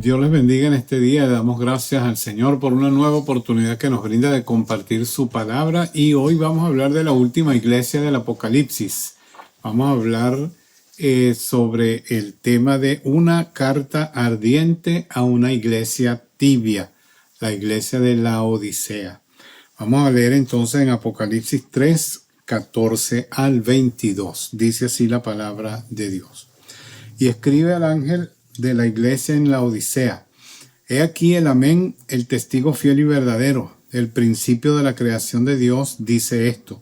Dios les bendiga en este día. Le damos gracias al Señor por una nueva oportunidad que nos brinda de compartir su palabra. Y hoy vamos a hablar de la última iglesia del Apocalipsis. Vamos a hablar sobre el tema de una carta ardiente a una iglesia tibia, la iglesia de Laodicea. Vamos a leer entonces en Apocalipsis 3, 14 al 22. Dice así la palabra de Dios. Y escribe al ángel de la iglesia en Laodicea: He aquí el Amén, el testigo fiel y verdadero, el principio de la creación de Dios, dice esto: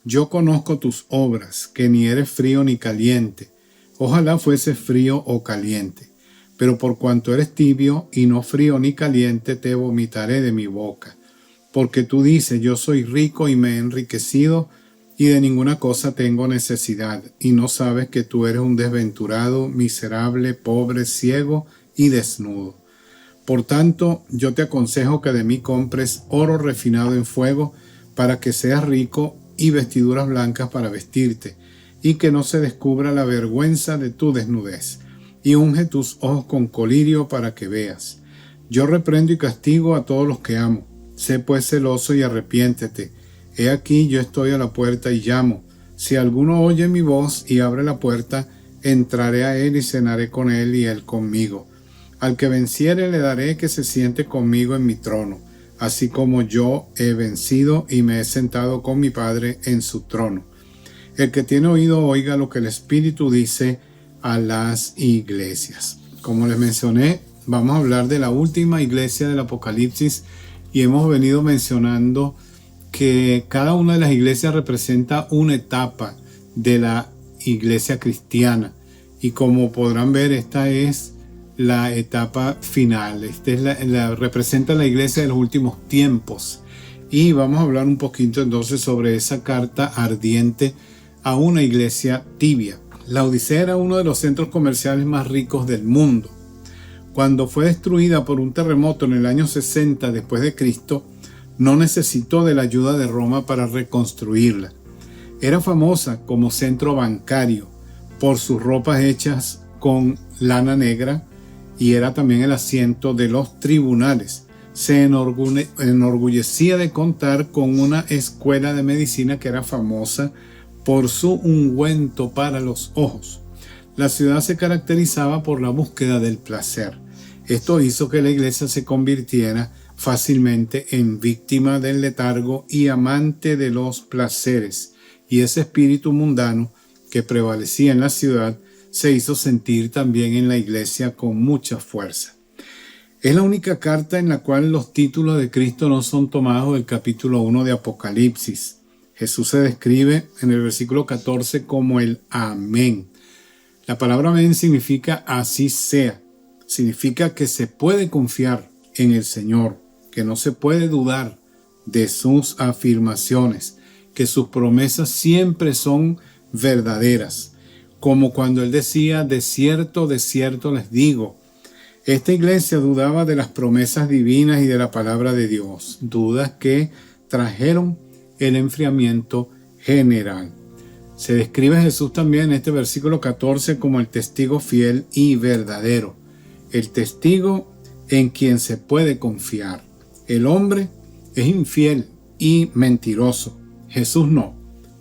Yo conozco tus obras, que ni eres frío ni caliente. Ojalá fueses frío o caliente. Pero por cuanto eres tibio y no frío ni caliente, te vomitaré de mi boca. Porque tú dices: Yo soy rico y me he enriquecido, y de ninguna cosa tengo necesidad, y no sabes que tú eres un desventurado, miserable, pobre, ciego y desnudo. Por tanto, yo te aconsejo que de mí compres oro refinado en fuego, para que seas rico, y vestiduras blancas para vestirte, y que no se descubra la vergüenza de tu desnudez, y unge tus ojos con colirio para que veas. Yo reprendo y castigo a todos los que amo. Sé pues celoso y arrepiéntete. He aquí yo estoy a la puerta y llamo. Si alguno oye mi voz y abre la puerta, entraré a él y cenaré con él y él conmigo. Al que venciere le daré que se siente conmigo en mi trono, así como yo he vencido y me he sentado con mi Padre en su trono. El que tiene oído oiga lo que el Espíritu dice a las iglesias. Como les mencioné, vamos a hablar de la última iglesia del Apocalipsis y hemos venido mencionando que cada una de las iglesias representa una etapa de la iglesia cristiana. Y como podrán ver, esta es la etapa final. Esta es representa la iglesia de los últimos tiempos. Y vamos a hablar un poquito entonces sobre esa carta ardiente a una iglesia tibia. Laodicea era uno de los centros comerciales más ricos del mundo. Cuando fue destruida por un terremoto en el año 60 después de Cristo, no necesitó de la ayuda de Roma para reconstruirla. Era famosa como centro bancario por sus ropas hechas con lana negra y era también el asiento de los tribunales. Se enorgullecía de contar con una escuela de medicina que era famosa por su ungüento para los ojos. La ciudad se caracterizaba por la búsqueda del placer. Esto hizo que la iglesia se convirtiera fácilmente en víctima del letargo y amante de los placeres, y ese espíritu mundano que prevalecía en la ciudad se hizo sentir también en la iglesia con mucha fuerza. Es la única carta en la cual los títulos de Cristo no son tomados del capítulo 1 de Apocalipsis. Jesús se describe en el versículo 14 como el Amén. La palabra Amén significa así sea. Significa que se puede confiar en el Señor, que no se puede dudar de sus afirmaciones, que sus promesas siempre son verdaderas. Como cuando Él decía: de cierto les digo. Esta iglesia dudaba de las promesas divinas y de la palabra de Dios, dudas que trajeron el enfriamiento general. Se describe a Jesús también en este versículo 14 como el testigo fiel y verdadero, el testigo en quien se puede confiar. El hombre es infiel y mentiroso. Jesús no.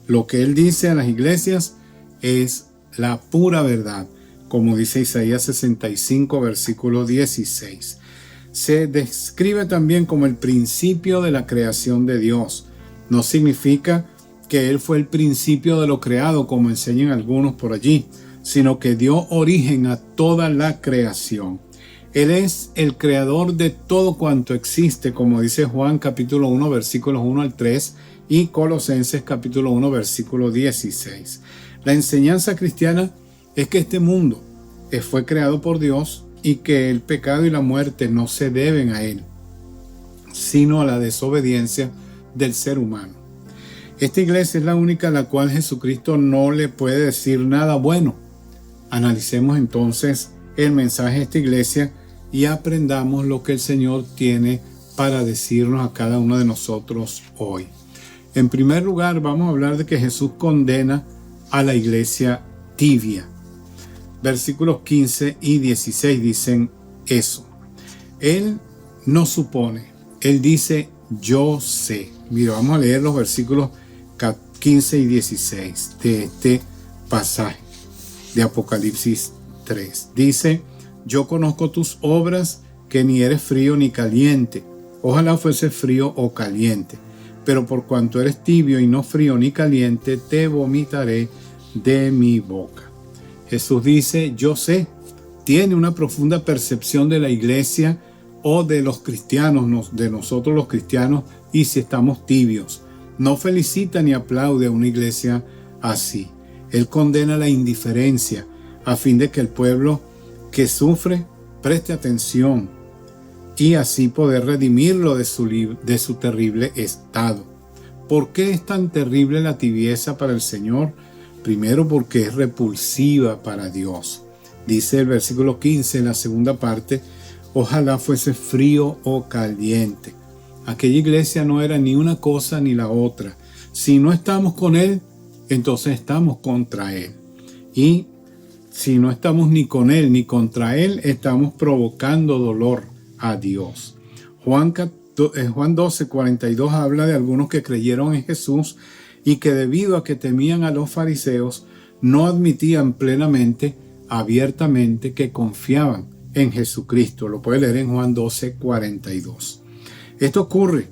Lo que Él dice a las iglesias es la pura verdad, como dice Isaías 65, versículo 16. Se describe también como el principio de la creación de Dios. No significa que Él fue el principio de lo creado, como enseñan algunos por allí, sino que dio origen a toda la creación. Él es el creador de todo cuanto existe, como dice Juan capítulo 1, versículos 1 al 3 y Colosenses capítulo 1, versículo 16. La enseñanza cristiana es que este mundo fue creado por Dios y que el pecado y la muerte no se deben a Él, sino a la desobediencia del ser humano. Esta iglesia es la única a la cual Jesucristo no le puede decir nada bueno. Analicemos entonces el mensaje de esta iglesia y aprendamos lo que el Señor tiene para decirnos a cada uno de nosotros hoy. En primer lugar, vamos a hablar de que Jesús condena a la iglesia tibia. Versículos 15 y 16 dicen: eso. Él no supone, Él dice yo sé. Mira, vamos a leer los versículos 15 y 16 de este pasaje de Apocalipsis 3. Dice, yo conozco tus obras, que ni eres frío ni caliente. Ojalá fuese frío o caliente. Pero por cuanto eres tibio y no frío ni caliente, te vomitaré de mi boca. Jesús dice, yo sé. Tiene una profunda percepción de la iglesia o de los cristianos, de nosotros los cristianos, y si estamos tibios. No felicita ni aplaude a una iglesia así. Él condena la indiferencia a fin de que el pueblo que sufre preste atención y así poder redimirlo de su terrible estado. ¿Por qué es tan terrible la tibieza para el Señor? Primero, porque es repulsiva para Dios. Dice el versículo 15 en la segunda parte, ojalá fuese frío o caliente. Aquella iglesia no era ni una cosa ni la otra. Si no estamos con Él, entonces estamos contra Él. Y si no estamos ni con Él ni contra Él, estamos provocando dolor a Dios. Juan 12:42 habla de algunos que creyeron en Jesús y que debido a que temían a los fariseos, no admitían plenamente, abiertamente, que confiaban en Jesucristo. Lo puede leer en Juan 12:42. Esto ocurre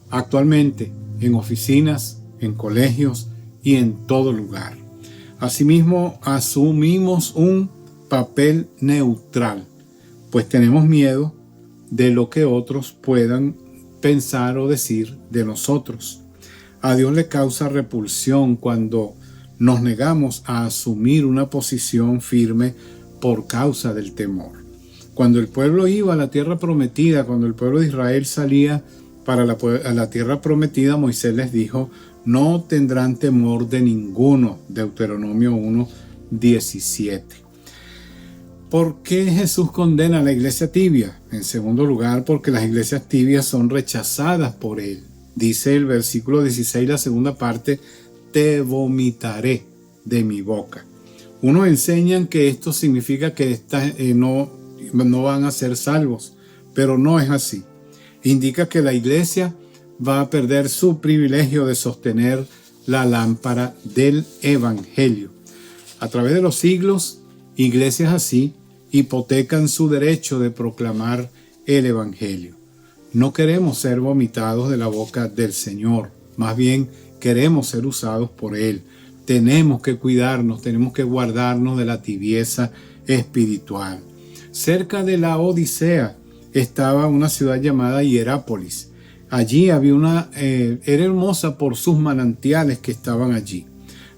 actualmente en oficinas, en colegios y en todo lugar. Asimismo, asumimos un papel neutral, pues tenemos miedo de lo que otros puedan pensar o decir de nosotros. A Dios le causa repulsión cuando nos negamos a asumir una posición firme por causa del temor. Cuando el pueblo iba a la tierra prometida, cuando el pueblo de Israel salía para la tierra prometida, Moisés les dijo, no tendrán temor de ninguno. Deuteronomio 1:17. ¿Por qué Jesús condena a la iglesia tibia? En segundo lugar, porque las iglesias tibias son rechazadas por Él. Dice el versículo 16, la segunda parte, te vomitaré de mi boca. Unos enseñan que esto significa que no van a ser salvos, pero no es así. Indica que la iglesia va a perder su privilegio de sostener la lámpara del evangelio. A través de los siglos, iglesias así hipotecan su derecho de proclamar el evangelio. No queremos ser vomitados de la boca del Señor, más bien queremos ser usados por Él. Tenemos que cuidarnos, tenemos que guardarnos de la tibieza espiritual. Cerca de la Odisea estaba una ciudad llamada Hierápolis. Allí había era hermosa por sus manantiales que estaban allí.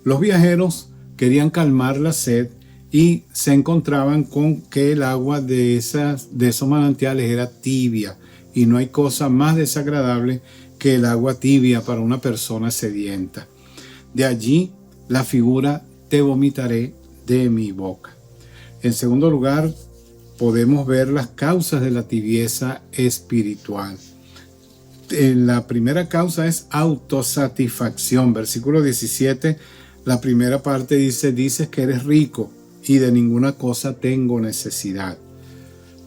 Los viajeros querían calmar la sed y se encontraban con que el agua de esos manantiales era tibia, y no hay cosa más desagradable que el agua tibia para una persona sedienta. De allí la figura te vomitaré de mi boca. En segundo lugar, podemos ver las causas de la tibieza espiritual. La primera causa es autosatisfacción. Versículo 17, la primera parte dice, dices que eres rico y de ninguna cosa tengo necesidad.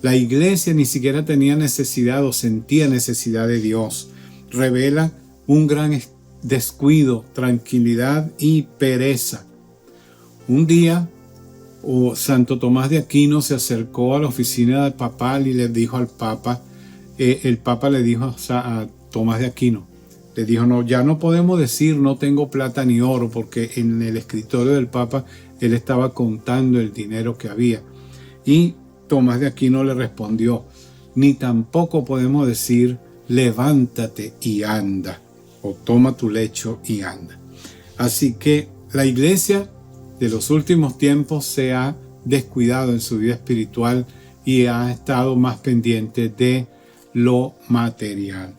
La iglesia ni siquiera tenía necesidad o sentía necesidad de Dios. Revela un gran descuido, tranquilidad y pereza. Un día, Santo Tomás de Aquino se acercó a la oficina papal y le dijo al Papa, el Papa le dijo a Tomás de Aquino, le dijo, no, ya no podemos decir no tengo plata ni oro, porque en el escritorio del Papa él estaba contando el dinero que había. Y Tomás de Aquino le respondió, ni tampoco podemos decir levántate y anda, o toma tu lecho y anda. Así que la iglesia de los últimos tiempos se ha descuidado en su vida espiritual y ha estado más pendiente de lo material.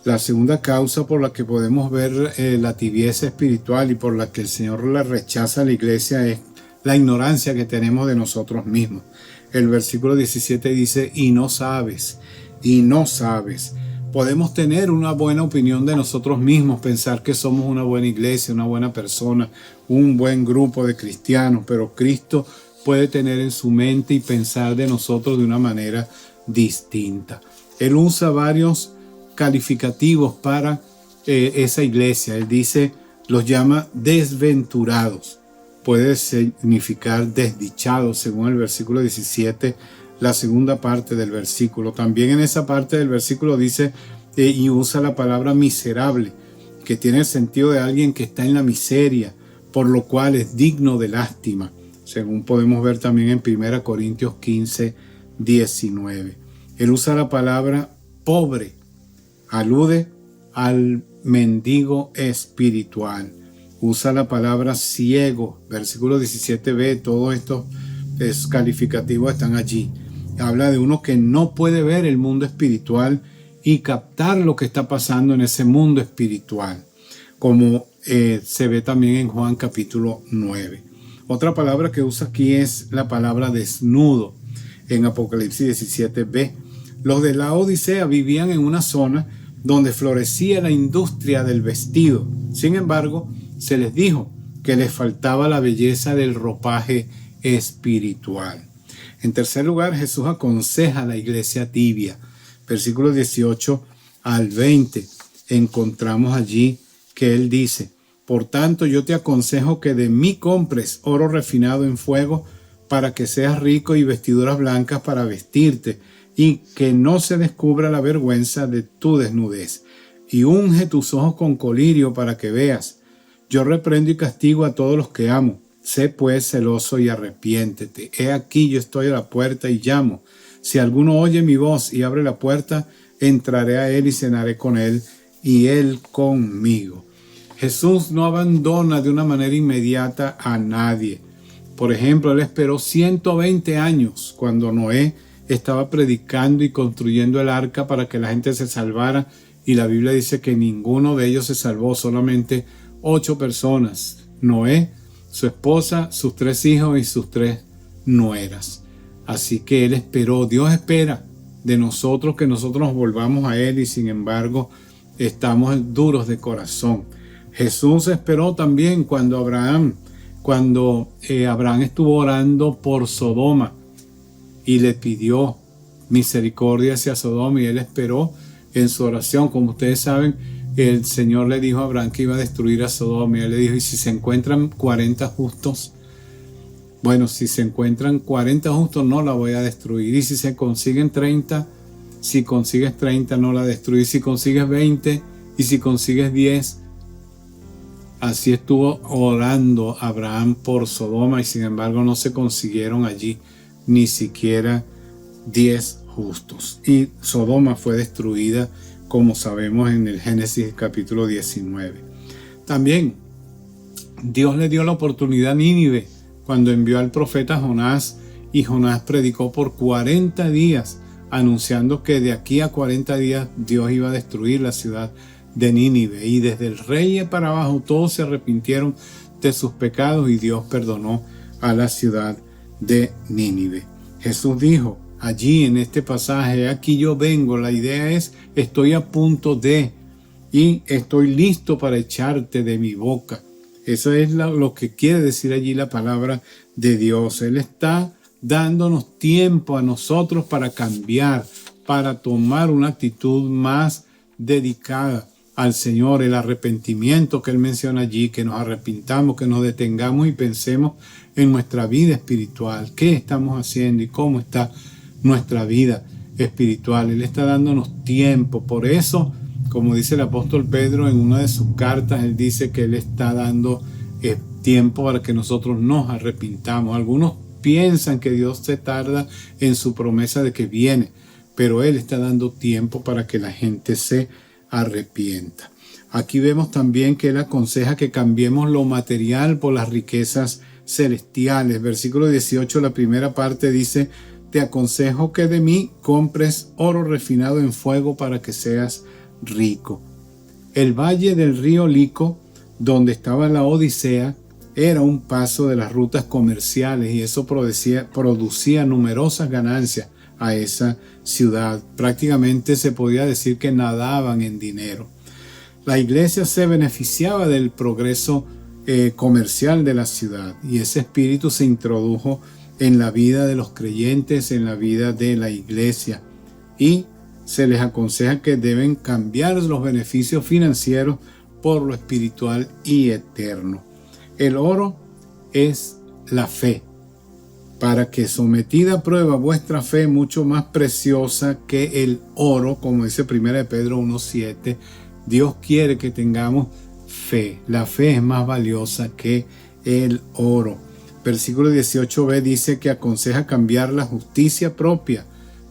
La segunda causa por la que podemos ver la tibieza espiritual y por la que el Señor la rechaza a la iglesia es la ignorancia que tenemos de nosotros mismos. El versículo 17 dice, y no sabes. Podemos tener una buena opinión de nosotros mismos, pensar que somos una buena iglesia, una buena persona, un buen grupo de cristianos, pero Cristo puede tener en su mente y pensar de nosotros de una manera distinta. Él usa varios calificativos para esa iglesia. Él dice, los llama desventurados. Puede significar desdichados, según el versículo 17, la segunda parte del versículo. También en esa parte del versículo dice y usa la palabra miserable, que tiene el sentido de alguien que está en la miseria, por lo cual es digno de lástima, según podemos ver también en 1 Corintios 15, 19. Él usa la palabra pobre, alude al mendigo espiritual. Usa la palabra ciego, versículo 17b, todos estos calificativos están allí. Habla de uno que no puede ver el mundo espiritual y captar lo que está pasando en ese mundo espiritual, como se ve también en Juan capítulo 9. Otra palabra que usa aquí es la palabra desnudo, en Apocalipsis 17b. Los de la Odisea vivían en una zona donde florecía la industria del vestido. Sin embargo, se les dijo que les faltaba la belleza del ropaje espiritual. En tercer lugar, Jesús aconseja a la iglesia tibia. Versículos 18 al 20, encontramos allí que él dice: por tanto, yo te aconsejo que de mí compres oro refinado en fuego para que seas rico y vestiduras blancas para vestirte, y que no se descubra la vergüenza de tu desnudez. Y unge tus ojos con colirio para que veas. Yo reprendo y castigo a todos los que amo. Sé pues celoso y arrepiéntete. He aquí yo estoy a la puerta y llamo. Si alguno oye mi voz y abre la puerta, entraré a él y cenaré con él y él conmigo. Jesús no abandona de una manera inmediata a nadie. Por ejemplo, él esperó 120 años cuando Noé estaba predicando y construyendo el arca para que la gente se salvara, y la Biblia dice que ninguno de ellos se salvó, solamente 8 personas: Noé, su esposa, sus 3 hijos y sus 3 nueras. Así que él esperó. Dios espera de nosotros que nosotros nos volvamos a él, y sin embargo estamos duros de corazón. Jesús esperó también cuando Abraham estuvo orando por Sodoma y le pidió misericordia hacia Sodoma, y él esperó en su oración. Como ustedes saben, el Señor le dijo a Abraham que iba a destruir a Sodoma, y él le dijo: ¿y si se encuentran 40 justos? Bueno, si se encuentran 40 justos, no la voy a destruir. Y si se consiguen 30, si consigues 30, no la destruí. Si consigues 20, y si consigues 10. Así estuvo orando Abraham por Sodoma, y sin embargo no se consiguieron allí ni siquiera 10 justos. Y Sodoma fue destruida, como sabemos en el Génesis capítulo 19. También Dios le dio la oportunidad a Nínive cuando envió al profeta Jonás, y Jonás predicó por 40 días, anunciando que de aquí a 40 días Dios iba a destruir la ciudad de Nínive. Y desde el rey para abajo todos se arrepintieron de sus pecados, y Dios perdonó a la ciudad de Nínive. Jesús dijo allí en este pasaje: aquí yo vengo. La idea es: estoy a punto de, y estoy listo para echarte de mi boca. Eso es lo que quiere decir allí la palabra de Dios. Él está dándonos tiempo a nosotros para cambiar, para tomar una actitud más dedicada al Señor. El arrepentimiento que Él menciona allí, que nos arrepintamos, que nos detengamos y pensemos en nuestra vida espiritual. ¿Qué estamos haciendo y cómo está nuestra vida espiritual? Él está dándonos tiempo. Por eso, como dice el apóstol Pedro en una de sus cartas, él dice que Él está dando tiempo para que nosotros nos arrepintamos. Algunos piensan que Dios se tarda en su promesa de que viene, pero Él está dando tiempo para que la gente se arrepienta. Aquí vemos también que Él aconseja que cambiemos lo material por las riquezas celestiales. Versículo 18, la primera parte dice: te aconsejo que de mí compres oro refinado en fuego para que seas rico. El valle del río Lico, donde estaba la Odisea, era un paso de las rutas comerciales, y eso producía numerosas ganancias a esa ciudad. Prácticamente se podía decir que nadaban en dinero. La iglesia se beneficiaba del progreso comercial de la ciudad, y ese espíritu se introdujo en la vida de los creyentes, en la vida de la iglesia. Y se les aconseja que deben cambiar los beneficios financieros por lo espiritual y eterno. El oro es la fe, para que sometida a prueba vuestra fe, mucho más preciosa que el oro, como dice 1 Pedro 1:7, Dios quiere que tengamos fe. La fe es más valiosa que el oro. Versículo 18b dice que aconseja cambiar la justicia propia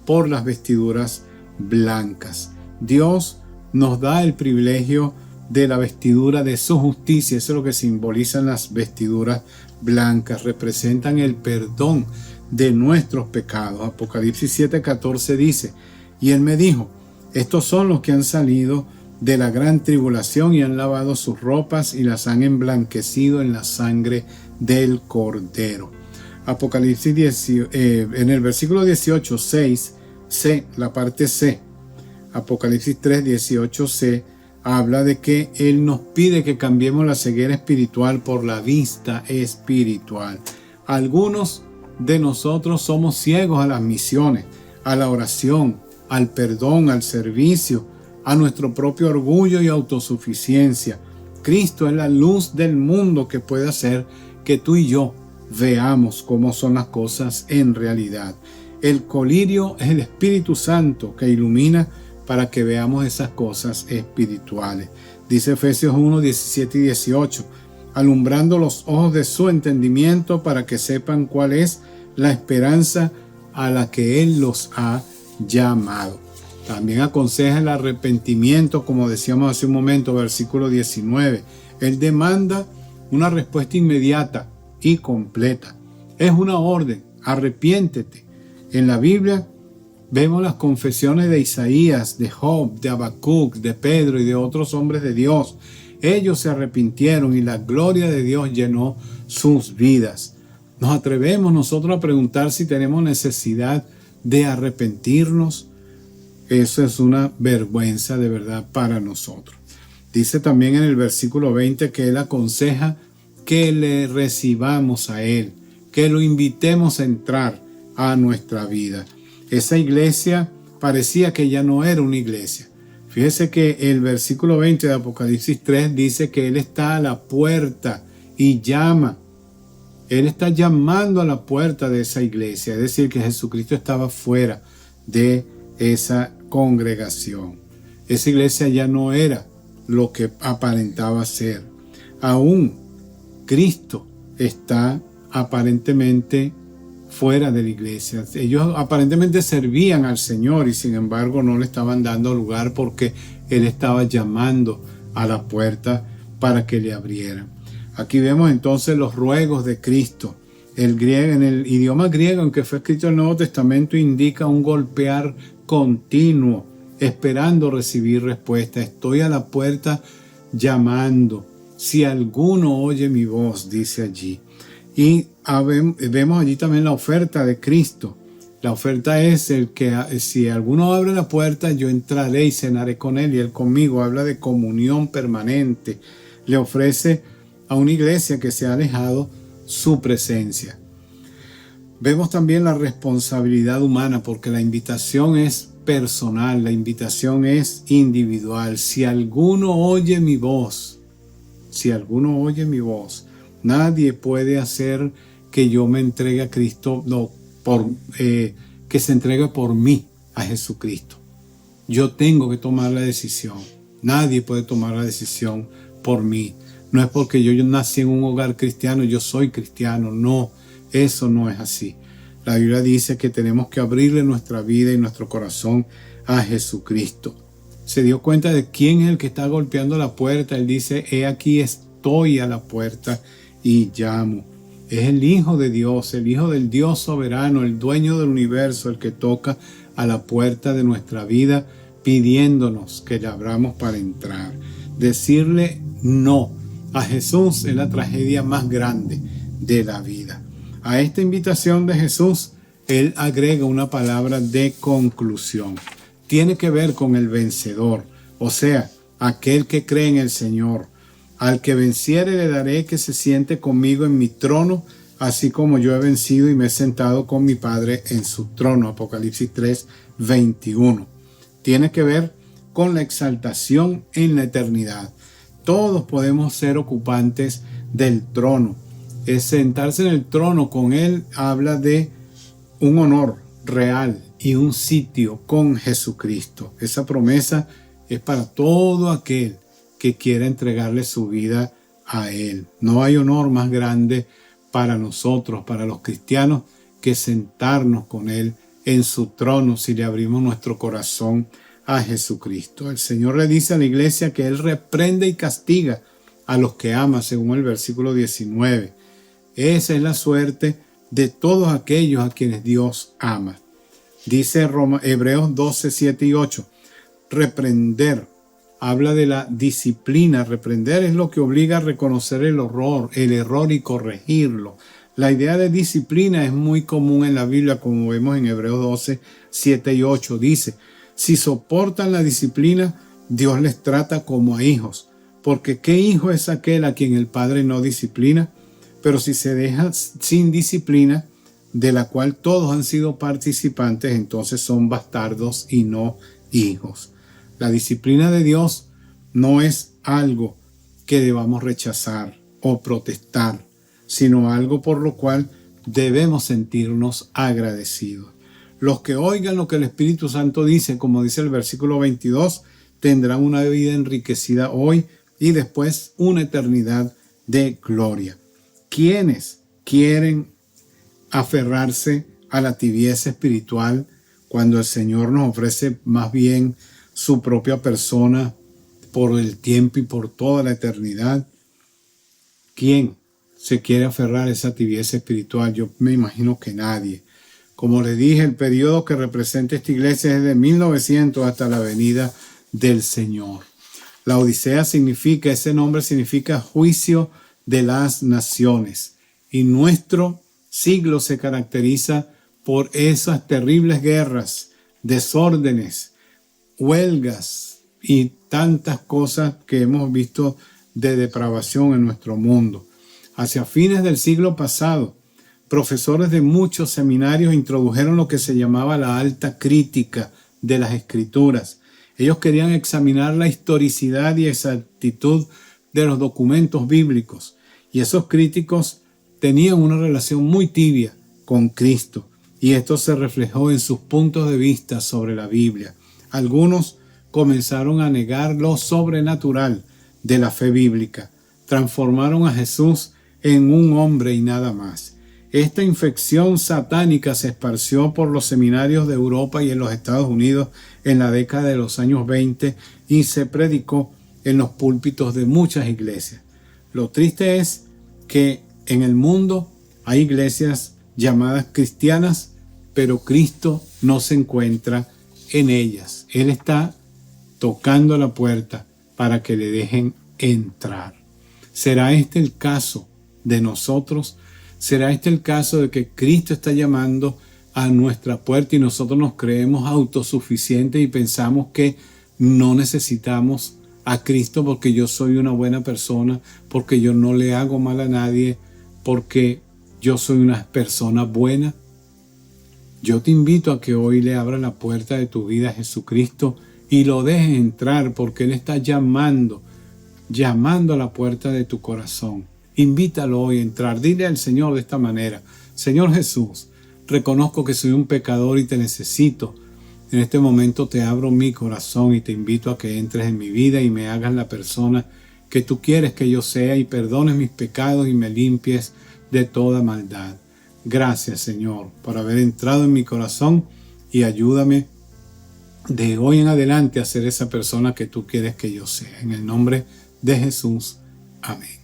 por las vestiduras blancas. Dios nos da el privilegio de la vestidura de su justicia. Eso es lo que simbolizan las vestiduras blancas. Representan el perdón de nuestros pecados. Apocalipsis 7:14 dice: y él me dijo, estos son los que han salido de la gran tribulación y han lavado sus ropas y las han emblanquecido en la sangre del Cordero. Apocalipsis 10, en el versículo 18, 6, C, la parte C. Apocalipsis 3, 18c habla de que Él nos pide que cambiemos la ceguera espiritual por la vista espiritual. Algunos de nosotros somos ciegos a las misiones, a la oración, al perdón, al servicio, a nuestro propio orgullo y autosuficiencia. Cristo es la luz del mundo que puede hacer que tú y yo veamos cómo son las cosas en realidad. El colirio es el Espíritu Santo que ilumina para que veamos esas cosas espirituales. Dice Efesios 1, 17 y 18, alumbrando los ojos de su entendimiento para que sepan cuál es la esperanza a la que Él los ha llamado. También aconseja el arrepentimiento, como decíamos hace un momento, versículo 19. Él demanda una respuesta inmediata y completa. Es una orden, arrepiéntete. En la Biblia vemos las confesiones de Isaías, de Job, de Habacuc, de Pedro y de otros hombres de Dios. Ellos se arrepintieron y la gloria de Dios llenó sus vidas. Nos atrevemos nosotros a preguntar si tenemos necesidad de arrepentirnos. Eso es una vergüenza de verdad para nosotros. Dice también en el versículo 20 que Él aconseja que le recibamos a Él, que lo invitemos a entrar a nuestra vida. Esa iglesia parecía que ya no era una iglesia. Fíjese que el versículo 20 de Apocalipsis 3 dice que Él está a la puerta y llama. Él está llamando a la puerta de esa iglesia, es decir, que Jesucristo estaba fuera de esa congregación. Esa iglesia ya no era lo que aparentaba ser. Aún Cristo está aparentemente fuera de la iglesia. Ellos aparentemente servían al Señor y sin embargo no le estaban dando lugar porque Él estaba llamando a la puerta para que le abrieran. Aquí vemos entonces los ruegos de Cristo. En el idioma griego en que fue escrito el Nuevo Testamento indica un golpear continuo, esperando recibir respuesta. Estoy a la puerta llamando. Si alguno oye mi voz, dice allí. Y vemos allí también la oferta de Cristo. La oferta es el que si alguno abre la puerta, yo entraré y cenaré con él y él conmigo. Habla de comunión permanente. Le ofrece a una iglesia que se ha alejado su presencia. Vemos también la responsabilidad humana porque la invitación es personal, la invitación es individual. Si alguno oye mi voz, nadie puede hacer que yo me entregue a Cristo, que se entregue por mí a Jesucristo. Yo tengo que tomar la decisión. Nadie puede tomar la decisión por mí. No es porque yo nací en un hogar cristiano, yo soy cristiano. No, eso no es así. La Biblia dice que tenemos que abrirle nuestra vida y nuestro corazón a Jesucristo. Se dio cuenta de quién es el que está golpeando la puerta. Él dice, he aquí estoy a la puerta y llamo. Es el Hijo de Dios, el Hijo del Dios soberano, el dueño del universo, el que toca a la puerta de nuestra vida pidiéndonos que le abramos para entrar. Decirle no a Jesús es la tragedia más grande de la vida. A esta invitación de Jesús, Él agrega una palabra de conclusión. Tiene que ver con el vencedor, o sea, aquel que cree en el Señor. Al que venciere le daré que se siente conmigo en mi trono, así como yo he vencido y me he sentado con mi Padre en su trono. Apocalipsis 3:21. Tiene que ver con la exaltación en la eternidad. Todos podemos ser ocupantes del trono. Es sentarse en el trono con Él habla de un honor real y un sitio con Jesucristo. Esa promesa es para todo aquel que quiera entregarle su vida a Él. No hay honor más grande para nosotros, para los cristianos, que sentarnos con Él en su trono si le abrimos nuestro corazón a Jesucristo. El Señor le dice a la iglesia que Él reprende y castiga a los que ama, según el versículo 19. Esa es la suerte de todos aquellos a quienes Dios ama. Dice Hebreos 12, 7 y 8. Reprender habla de la disciplina. Reprender es lo que obliga a reconocer el error y corregirlo. La idea de disciplina es muy común en la Biblia, como vemos en Hebreos 12, 7 y 8. Dice, si soportan la disciplina, Dios les trata como a hijos. Porque ¿qué hijo es aquel a quien el Padre no disciplina? Pero si se deja sin disciplina, de la cual todos han sido participantes, entonces son bastardos y no hijos. La disciplina de Dios no es algo que debamos rechazar o protestar, sino algo por lo cual debemos sentirnos agradecidos. Los que oigan lo que el Espíritu Santo dice, como dice el versículo 22, tendrán una vida enriquecida hoy y después una eternidad de gloria. ¿Quiénes quieren aferrarse a la tibieza espiritual cuando el Señor nos ofrece más bien su propia persona por el tiempo y por toda la eternidad? ¿Quién se quiere aferrar a esa tibieza espiritual? Yo me imagino que nadie. Como les dije, el periodo que representa esta iglesia es de 1900 hasta la venida del Señor. La Odisea significa, ese nombre significa juicio de las naciones. Y nuestro siglo se caracteriza por esas terribles guerras, desórdenes, huelgas y tantas cosas que hemos visto de depravación en nuestro mundo. Hacia fines del siglo pasado, profesores de muchos seminarios introdujeron lo que se llamaba la alta crítica de las Escrituras. Ellos querían examinar la historicidad y exactitud de los documentos bíblicos. Y esos críticos tenían una relación muy tibia con Cristo. Y esto se reflejó en sus puntos de vista sobre la Biblia. Algunos comenzaron a negar lo sobrenatural de la fe bíblica. Transformaron a Jesús en un hombre y nada más. Esta infección satánica se esparció por los seminarios de Europa y en los Estados Unidos en la década de los años 20 y se predicó en los púlpitos de muchas iglesias. Lo triste es que en el mundo hay iglesias llamadas cristianas, pero Cristo no se encuentra en ellas. Él está tocando la puerta para que le dejen entrar. ¿Será este el caso de nosotros? ¿Será este el caso de que Cristo está llamando a nuestra puerta y nosotros nos creemos autosuficientes y pensamos que no necesitamos a Cristo porque yo soy una buena persona, porque yo no le hago mal a nadie, porque yo soy una persona buena? Yo te invito a que hoy le abras la puerta de tu vida a Jesucristo y lo dejes entrar, porque Él está llamando a la puerta de tu corazón. Invítalo hoy a entrar. Dile al Señor de esta manera: Señor Jesús, reconozco que soy un pecador y te necesito. En este momento te abro mi corazón y te invito a que entres en mi vida y me hagas la persona que tú quieres que yo sea y perdones mis pecados y me limpies de toda maldad. Gracias, Señor, por haber entrado en mi corazón y ayúdame de hoy en adelante a ser esa persona que tú quieres que yo sea. En el nombre de Jesús. Amén.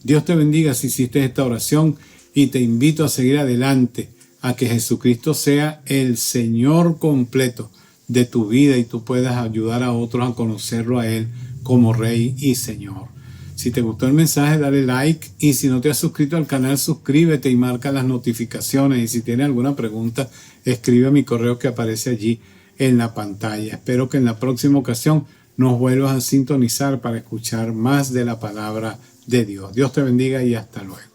Dios te bendiga si hiciste esta oración y te invito a seguir adelante, a que Jesucristo sea el Señor completo de tu vida y tú puedas ayudar a otros a conocerlo a Él como Rey y Señor. Si te gustó el mensaje, dale like, y si no te has suscrito al canal, suscríbete y marca las notificaciones. Y si tienes alguna pregunta, escribe a mi correo que aparece allí en la pantalla. Espero que en la próxima ocasión nos vuelvas a sintonizar para escuchar más de la palabra de Dios. Dios te bendiga y hasta luego.